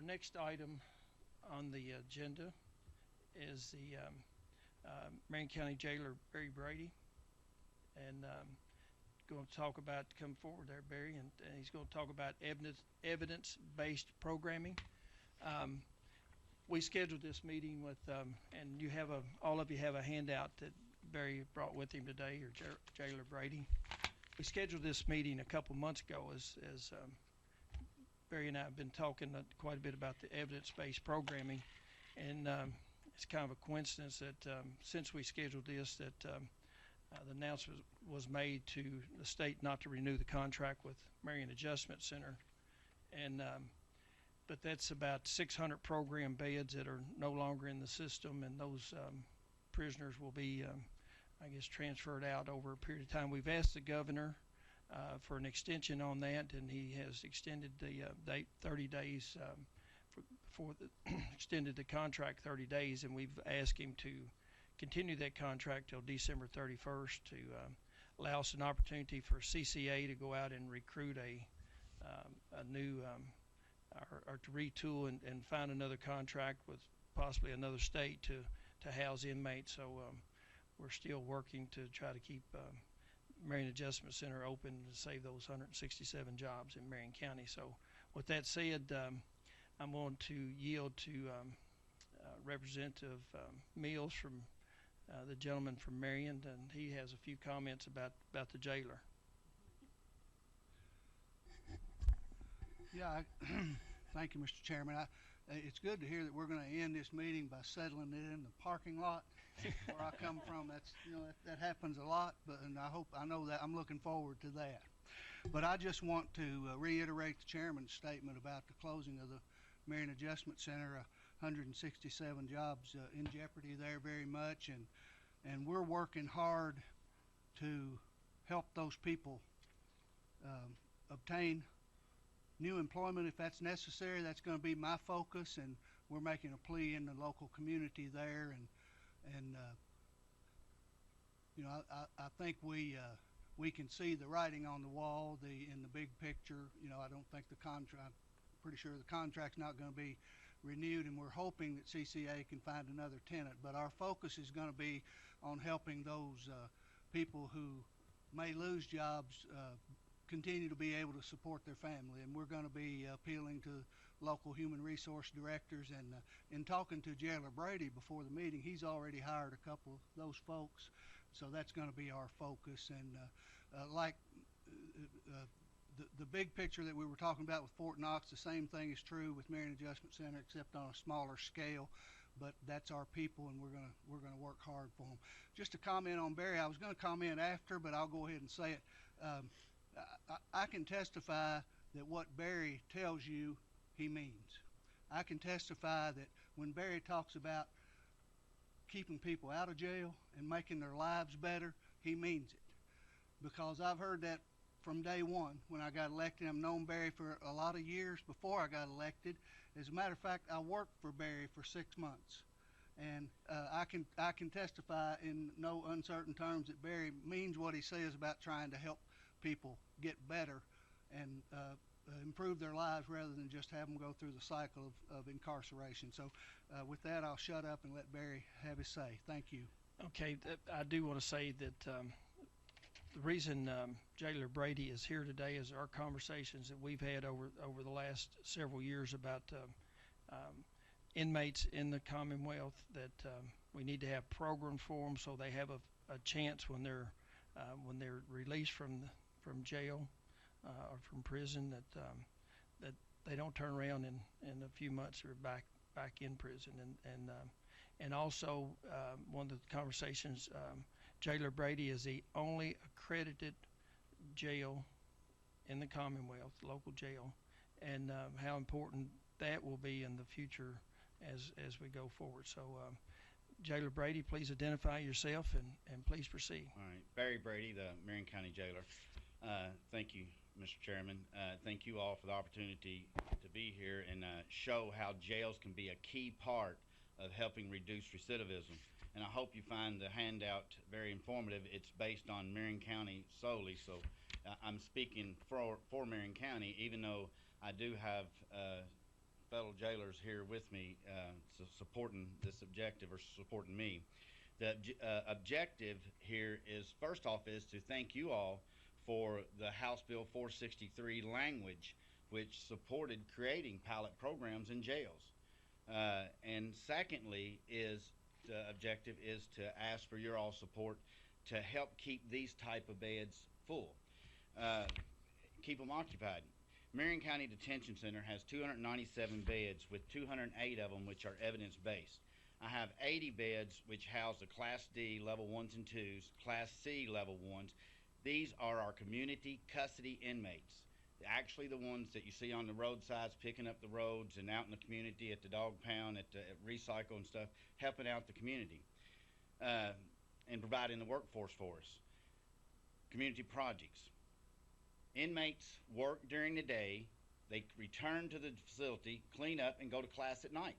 next item on the agenda is the Marion County Jailer Barry Brady, and going to talk about, come forward there, Barry, and he's going to talk about evidence-based programming. We scheduled this meeting with, and you have all of you have a handout that Barry brought with him today, or Jailer Brady. We scheduled this meeting a couple months ago as Barry and I have been talking quite a bit about the evidence-based programming, and it's kind of a coincidence that since we scheduled this, that the announcement was made to the state not to renew the contract with Marion Adjustment Center, and but that's about 600 program beds that are no longer in the system, and those prisoners will be, I guess, transferred out over a period of time. We've asked the governor for an extension on that, and he has extended the date 30 days extended the contract 30 days, and we've asked him to continue that contract till December 31st to allow us an opportunity for CCA to go out and recruit a new or to retool and find another contract with possibly another state to house inmates. So we're still working to try to keep Marion Adjustment Center open to save those 167 jobs in Marion County. So with that said, I'm going to yield to Representative Mills, from the gentleman from Marion, and he has a few comments about the jailer. Yeah, thank you, Mr. Chairman. It's good to hear that we're going to end this meeting by settling it in the parking lot where I come from. That's, that happens a lot, and I know that I'm looking forward to that. But I just want to reiterate the chairman's statement about the closing of the Marion Adjustment Center. 167 jobs in jeopardy there very much, and we're working hard to help those people obtain new employment if that's necessary. That's going to be my focus, and we're making a plea in the local community there, and I think we can see the writing on the wall, in the big picture. I don't think I'm pretty sure the contract's not going to be renewed, and we're hoping that CCA can find another tenant. But our focus is going to be on helping those people who may lose jobs continue to be able to support their family, and we're going to be appealing to local human resource directors. And in talking to Jailer Brady before the meeting, he's already hired a couple of those folks, so that's going to be our focus. And the big picture that we were talking about with Fort Knox, the same thing is true with Marion Adjustment Center, except on a smaller scale. But that's our people, and we're gonna work hard for them. Just to comment on Barry, I was going to comment after, but I'll go ahead and say it. I can testify that what Barry tells you, he means. I can testify that when Barry talks about keeping people out of jail and making their lives better, he means it. Because I've heard that from day one when I got elected. I've known Barry for a lot of years before I got elected. As a matter of fact, I worked for Barry for 6 months. And I can testify in no uncertain terms that Barry means what he says about trying to help people get better and improve their lives rather than just have them go through the cycle of incarceration. So with that, I'll shut up and let Barry have his say. Thank you. Okay, I do want to say that the reason Jailer Brady is here today is our conversations that we've had over the last several years about inmates in the Commonwealth, that we need to have programs for them so they have a chance when they're released from jail or from prison, that they don't turn around in a few months or back in prison. And also one of the conversations, Jailer Brady is the only accredited jail in the Commonwealth, local jail, and how important that will be in the future as we go forward. So Jailer Brady, please identify yourself and please proceed. All right, Barry Brady, the Marion County Jailer. Thank you, Mr. Chairman. Thank you all for the opportunity to be here and show how jails can be a key part of helping reduce recidivism. And I hope you find the handout very informative. It's based on Marion County solely, so I'm speaking for Marion County, even though I do have fellow jailers here with me supporting this objective, or supporting me. The objective here is, first off, is to thank you all for the House Bill 463 language, which supported creating pilot programs in jails. And secondly, is the objective is to ask for your all support to help keep these type of beds full, keep them occupied. Marion County Detention Center has 297 beds, with 208 of them which are evidence-based. I have 80 beds which house the Class D level 1s and 2s, Class C level 1s. These are our community custody inmates, actually the ones that you see on the roadsides picking up the roads and out in the community at the dog pound, at recycle and stuff, helping out the community and providing the workforce for us. Community projects. Inmates work during the day, they return to the facility, clean up, and go to class at night.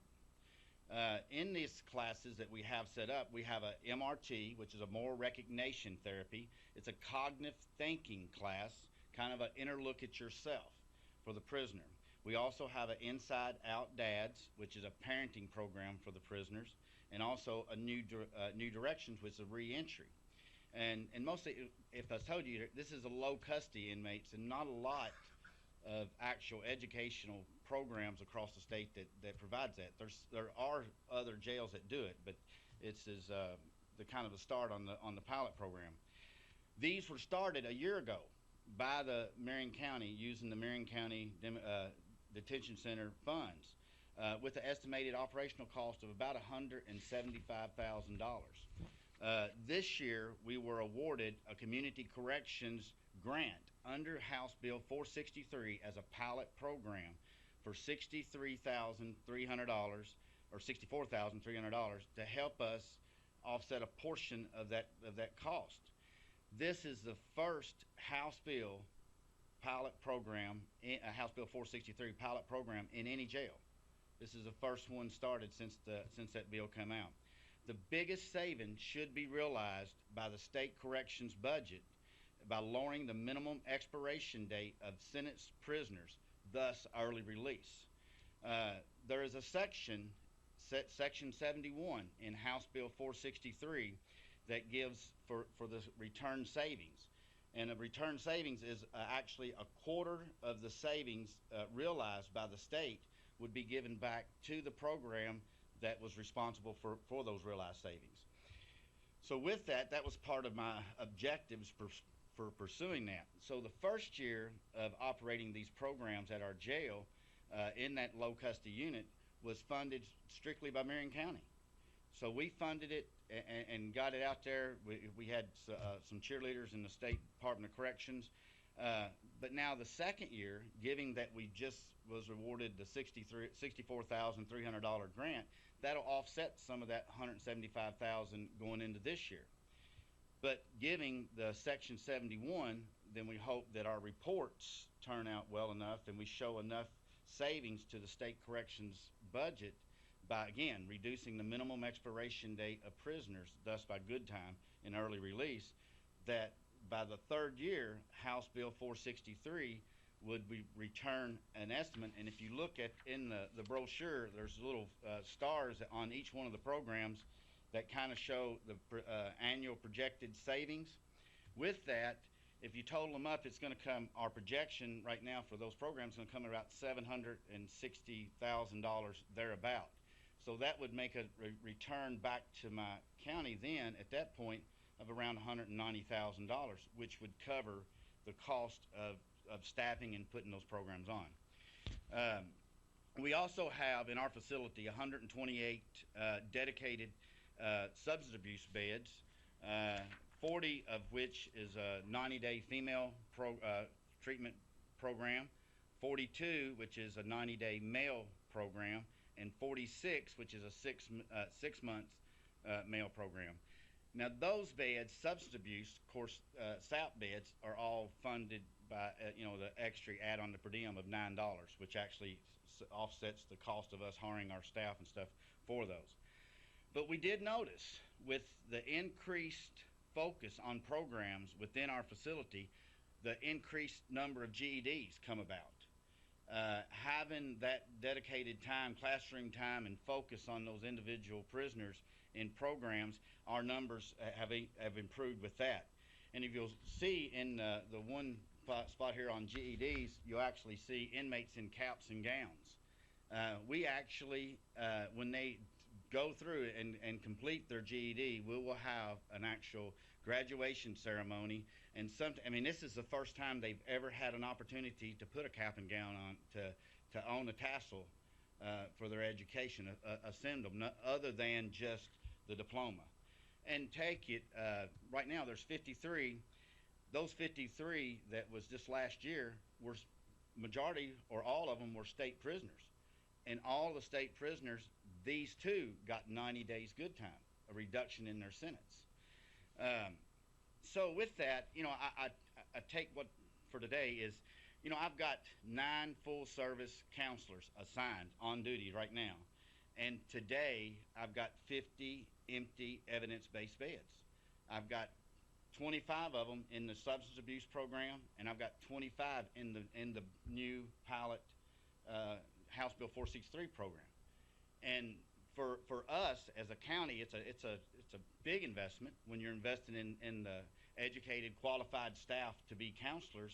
In these classes that we have set up, we have a MRT, which is a moral recognition therapy. It's a cognitive thinking class, kind of an inner look at yourself for the prisoner. We also have an Inside Out Dads, which is a parenting program for the prisoners, and also a New Directions, which is a re-entry. And mostly, if I told you, this is a low custody inmates, and not a lot of actual educational programs across the state that provides that. There are other jails that do it, but it's the kind of a start on the pilot program. These were started a year ago by the Marion County, using the Marion County Detention Center funds, with an estimated operational cost of about $175,000. This year, we were awarded a community corrections grant under House Bill 463 as a pilot program for $63,300 or $64,300 to help us offset a portion of that cost. This is the first House Bill pilot program, House Bill 463 pilot program in any jail. This is the first one started since that bill came out. The biggest savings should be realized by the state corrections budget by lowering the minimum expiration date of sentenced prisoners, thus early release. There is a section 71 in House Bill 463 that gives for the return savings. And a return savings is actually a quarter of the savings realized by the state would be given back to the program that was responsible for those realized savings. So with that was part of my objectives for pursuing that. So the first year of operating these programs at our jail in that low custody unit was funded strictly by Marion County. So we funded it and got it out there. We had some cheerleaders in the State Department of Corrections. But now the second year, given that we just was awarded the $64,300 grant, that'll offset some of that $175,000 going into this year. But giving the Section 71, then we hope that our reports turn out well enough and we show enough savings to the state corrections budget by, again, reducing the minimum expiration date of prisoners, thus by good time and early release, that by the third year, House Bill 463 would return an estimate. And if you look at in the brochure, there's little stars on each one of the programs that kind of show the annual projected savings. With that, if you total them up, it's going to come, our projection right now for those programs is going to come at about $760,000 thereabout. So that would make a return back to my county then at that point of around $190,000, which would cover the cost of staffing and putting those programs on. We also have in our facility 128 dedicated substance abuse beds, 40 of which is a 90-day female treatment program, 42 which is a 90-day male program, and 46 which is a six-month male program. Now those beds, substance abuse, of course, SAP beds are all funded by the extra add-on to per diem of $9, which actually offsets the cost of us hiring our staff and stuff for those. But we did notice with the increased focus on programs within our facility, the increased number of GEDs come about. having that dedicated time, classroom time, and focus on those individual prisoners in programs, our numbers have improved with that. And if you'll see in the one spot here on GEDs, you'll actually see inmates in caps and gowns. We actually, when they go through and complete their GED, we will have an actual graduation ceremony. And I mean, this is the first time they've ever had an opportunity to put a cap and gown on, to own a tassel for their education, a symbol, other than just the diploma. And take it, right now there's 53. Those 53 that was just last year were majority or all of them were state prisoners. And all the state prisoners, these two got 90 days good time, a reduction in their sentence. So with that, you know, I take what for today is, you know, I've got 9 full service counselors assigned on duty right now. And today I've got 50 empty evidence-based beds. I've got 25 of them in the substance abuse program, and I've got 25 in the new pilot House Bill 463 program. And for us as a county, it's a big investment when you're investing in the educated, qualified staff to be counselors.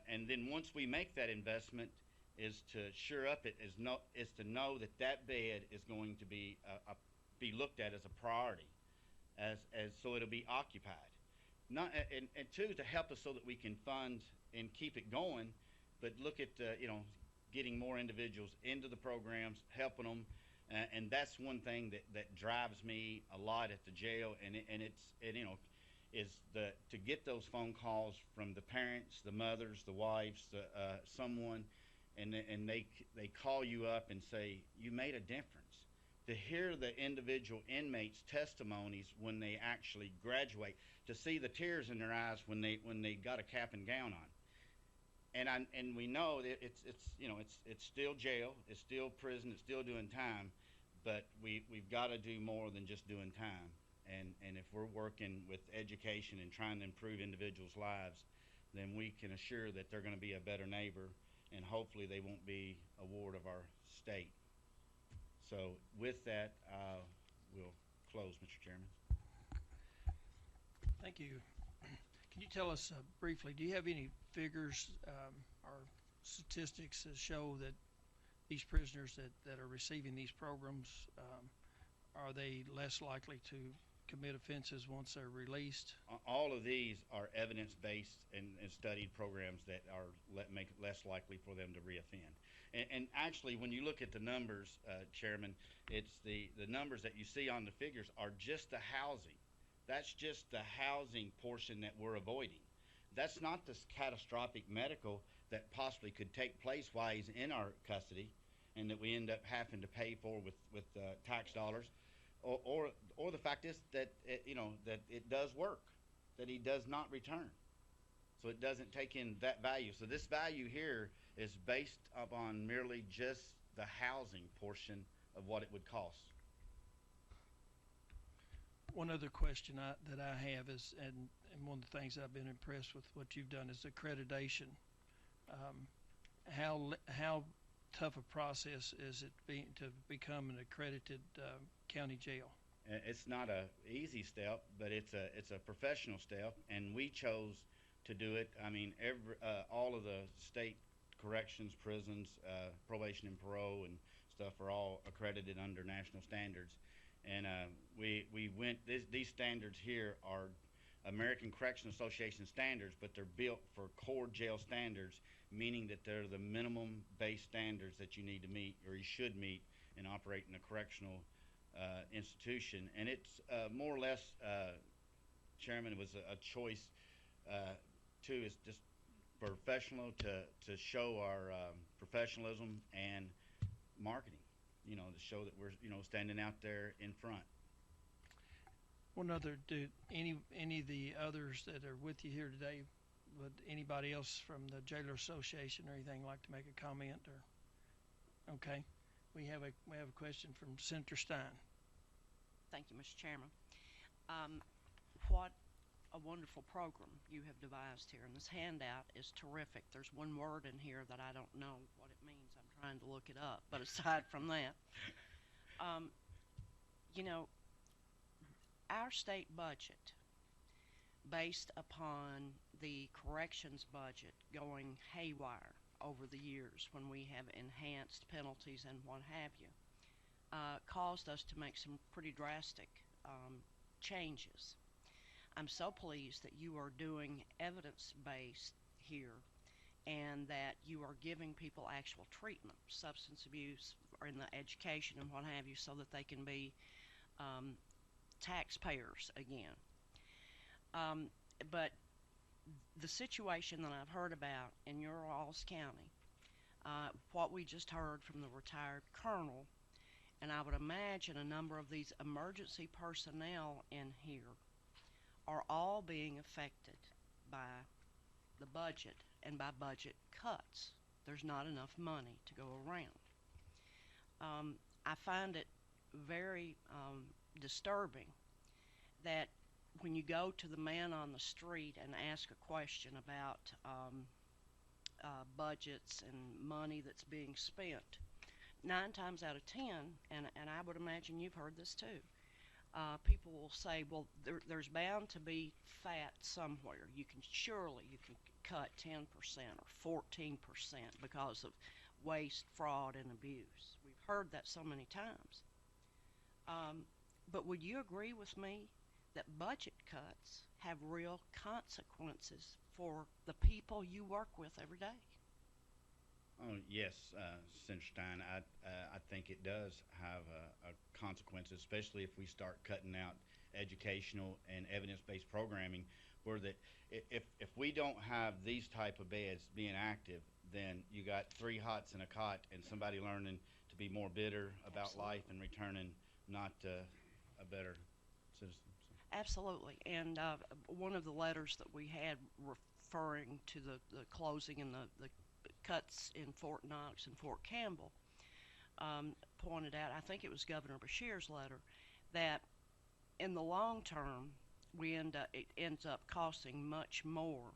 And then once we make that investment, is to sure up it is to know that that bed is going to be looked at as a priority, as so it'll be occupied. Not and two, to help us so that we can fund and keep it going, but look at you know, getting more individuals into the programs, helping them. And that's one thing that drives me a lot at the jail, and it's you know, is to get those phone calls from the parents, the mothers, the wives, someone, and they call you up and say, you made a difference. To hear the individual inmates' testimonies when they actually graduate, to see the tears in their eyes when they got a cap and gown on. And we know that it's you know, it's still jail, it's still prison, it's still doing time, but we've got to do more than just doing time. And if we're working with education and trying to improve individuals' lives, then we can assure that they're going to be a better neighbor, and hopefully they won't be a ward of our state. So with that, we'll close, Mr. Chairman. Thank you. Can you tell us briefly, do you have any figures or statistics that show that these prisoners that are receiving these programs, are they less likely to commit offenses once they're released? All of these are evidence-based and studied programs that make it less likely for them to reoffend. And actually, when you look at the numbers, Chairman, it's the numbers that you see on the figures are just the housing. That's just the housing portion that we're avoiding. That's not this catastrophic medical that possibly could take place while he's in our custody, and that we end up having to pay for with tax dollars. Or the fact is that you know, that it does work, that he does not return, so it doesn't take in that value. So this value here is based upon merely just the housing portion of what it would cost. One other question that I have is, and one of the things I've been impressed with what you've done is accreditation. How tough a process is it to become an accredited county jail? It's not a easy step, but it's a professional step, and we chose to do it. I mean, all of the state corrections, prisons, probation and parole and stuff are all accredited under national standards. And we went, these standards here are American Correctional Association standards, but they're built for core jail standards, meaning that they're the minimum base standards that you need to meet, or you should meet, and operate in a correctional institution. And it's more or less, Chairman, it was a choice too, is just professional to show our professionalism and marketing, you know, to show that we're, you know, standing out there in front. One other, do any of the others that are with you here today, would anybody else from the Jailer Association or anything like to make a comment? Or okay, we have a question from Senator Stein. Thank you, Mr. Chairman. What a wonderful program you have devised here, and this handout is terrific. There's one word in here that I don't know what it means. I'm trying to look it up. But aside from that, um, you know, our state budget, based upon the corrections budget going haywire over the years when we have enhanced penalties and what have you, caused us to make some pretty drastic changes. I'm so pleased that you are doing evidence based here and that you are giving people actual treatment, substance abuse, or in the education and what have you, so that they can be um, taxpayers again. Um, but the situation that I've heard about in your Rawls County, what we just heard from the retired colonel, and I would imagine a number of these emergency personnel in here are all being affected by the budget and by budget cuts. There's not enough money to go around. I find it very disturbing that when you go to the man on the street and ask a question about budgets and money that's being spent, 9 times out of 10, and I would imagine you've heard this too, people will say, well, there's bound to be fat somewhere. You can cut 10% or 14% because of waste, fraud, and abuse. We've heard that so many times. But would you agree with me that budget cuts have real consequences for the people you work with every day? Oh, yes, Senator Stein, I think it does have a consequences, especially if we start cutting out educational and evidence-based programming, where if we don't have these type of beds being active, then you got 3 hots in a cot and somebody learning to be more bitter about Absolutely. life and returning not a better citizen. So. Absolutely. And one of the letters that we had referring to the closing and the cuts in Fort Knox and Fort Campbell pointed out, I think it was Governor Beshear's letter, that in the long term, it ends up costing much more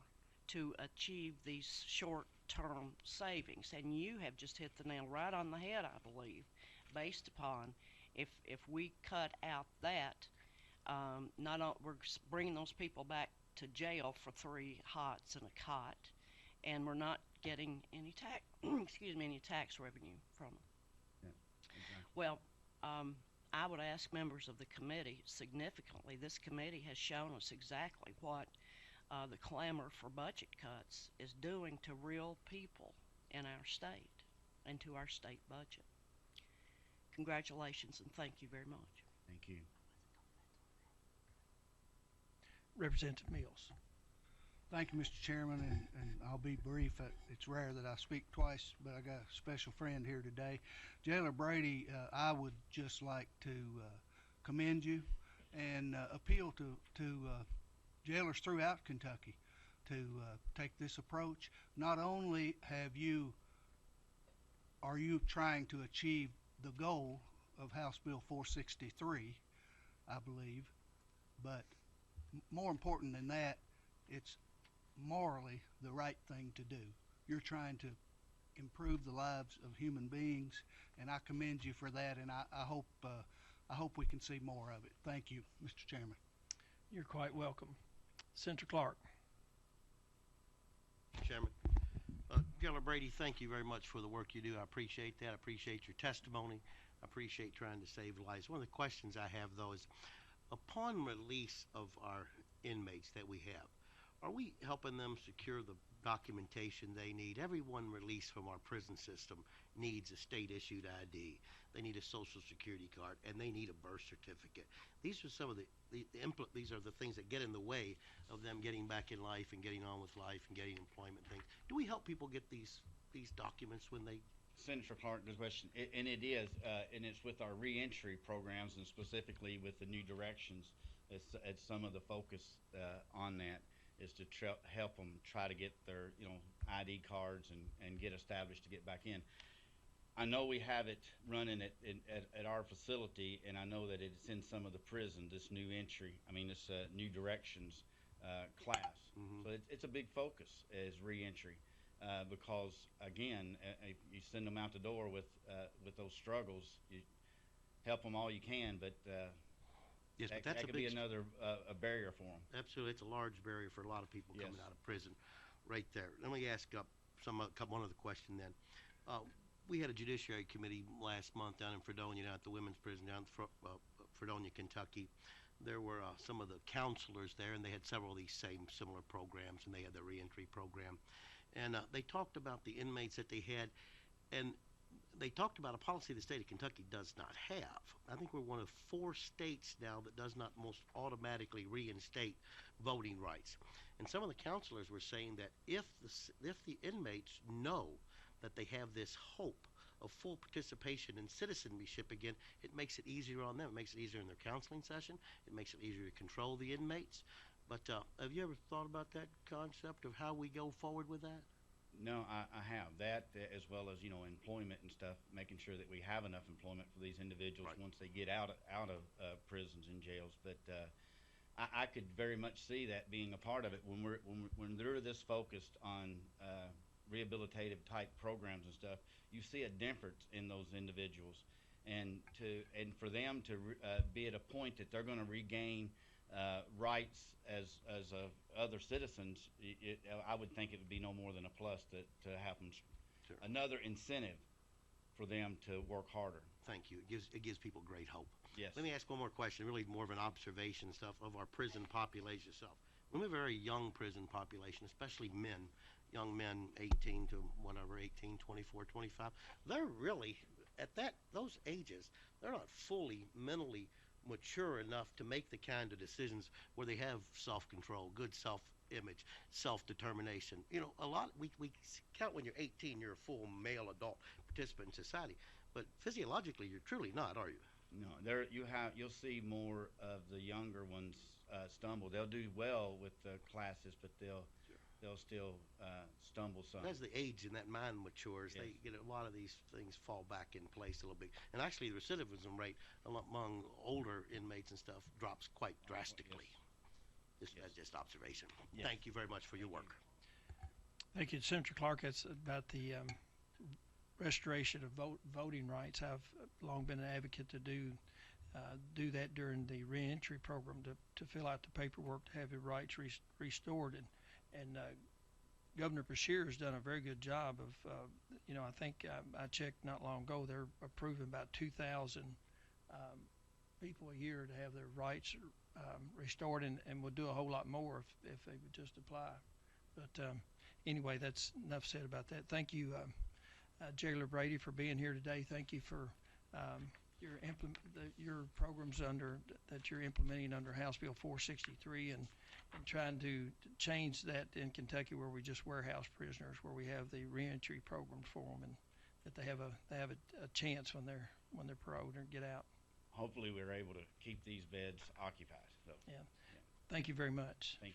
to achieve these short-term savings. And you have just hit the nail right on the head, I believe, based upon if we cut out that, we're bringing those people back to jail for 3 hots and a cot, and we're not getting any tax, any tax revenue from them. Yeah, exactly. Well, I would ask members of the committee significantly. This committee has shown us exactly what the clamor for budget cuts is doing to real people in our state and to our state budget. Congratulations and thank you very much. Thank you. Representative Mills. Thank you, Mr. Chairman, and I'll be brief. It's rare that I speak twice, but I got a special friend here today. Jailer Brady, I would just like to commend you and appeal to jailers throughout Kentucky to take this approach. Not only are you trying to achieve the goal of House Bill 463, I believe, but more important than that, it's morally the right thing to do. You're trying to improve the lives of human beings, and I commend you for that, and I hope we can see more of it. Thank you, Mr. Chairman. You're quite welcome. Senator Clark. Chairman. Jailer Brady, thank you very much for the work you do. I appreciate that. I appreciate your testimony. I appreciate trying to save lives. One of the questions I have, though, is upon release of our inmates that we have, are we helping them secure the documentation they need? Everyone released from our prison system needs a state-issued ID. They need a social security card, and they need a birth certificate. These are some of these are the things that get in the way of them getting back in life and getting on with life and getting employment things. Do we help people get these documents when they? Senator Clark, good question. And it is, and it's with our reentry programs, and specifically with the new directions. It's some of the focus on that is to help them try to get their ID cards and get established to get back in. I know we have it running at our facility, and I know that it's in some of the prison. This new entry, this new directions class. Mhm. So it's a big focus as reentry, because again, if you send them out the door with those struggles, you help them all you can, but Yes, but that, that's that a could be big another a barrier for them. Absolutely, it's a large barrier for a lot of people Yes. coming out of prison, right there. Let me ask one other question then. We had a judiciary committee last month down in Fredonia, down at the women's prison down in Fredonia, Kentucky. There were some of the counselors there, and they had several of these similar programs, and they had the reentry program. And they talked about the inmates that they had, and they talked about a policy the state of Kentucky does not have. I think we're one of 4 states now that does not most automatically reinstate voting rights. And some of the counselors were saying that if the inmates know that they have this hope of full participation in citizenship again, it makes it easier on them. It makes it easier in their counseling session. It makes it easier to control the inmates. But have you ever thought about that concept of how we go forward with that? No, I have that, as well as employment and stuff, making sure that we have enough employment for these individuals Right. once they get out of prisons and jails. But I could very much see that being a part of it when they're this focused on rehabilitative type programs and stuff. You see a difference in those individuals, and for them to be at a point that they're going to regain rights as other citizens, I would think it would be no more than a plus to have them, Sure. another incentive for them to work harder. Thank you. It gives people great hope. Yes. Let me ask one more question, really more of an observation stuff of our prison population itself. We have a very young prison population, especially men, young men 18 to whatever, 18, 24, 25. They're really, at those ages, they're not fully mentally mature enough to make the kind of decisions where they have self-control, good self-image, self-determination. A lot, we count when you're 18, you're a full male adult participant in society. But physiologically, you're truly not, are you? No, you'll see more of the younger ones stumble. They'll do well with the classes, but they'll still stumble some. As the age and that mind matures, Yes. they get a lot of these things fall back in place a little bit. And actually, the recidivism rate among older inmates and stuff drops quite drastically. Yes. That's just observation. Yes. Thank you very much for your work. Thank you, Senator Clark. That's about the restoration of voting rights. I've long been an advocate to do that during the reentry program, to fill out the paperwork to have your rights restored. And Governor Beshear has done a very good job of, I think I checked not long ago, they're approving about 2,000 people a year to have their rights restored, and will do a whole lot more if they would just apply. But anyway, that's enough said about that. Thank you, Jailer Brady, for being here today. Thank you for your programs that you're implementing under House Bill 463, and trying to change that in Kentucky, where we just warehouse prisoners, where we have the reentry program for them, and that they have a chance when they're paroled or get out. Hopefully, we're able to keep these beds occupied. So. Yeah. Thank you very much. Thank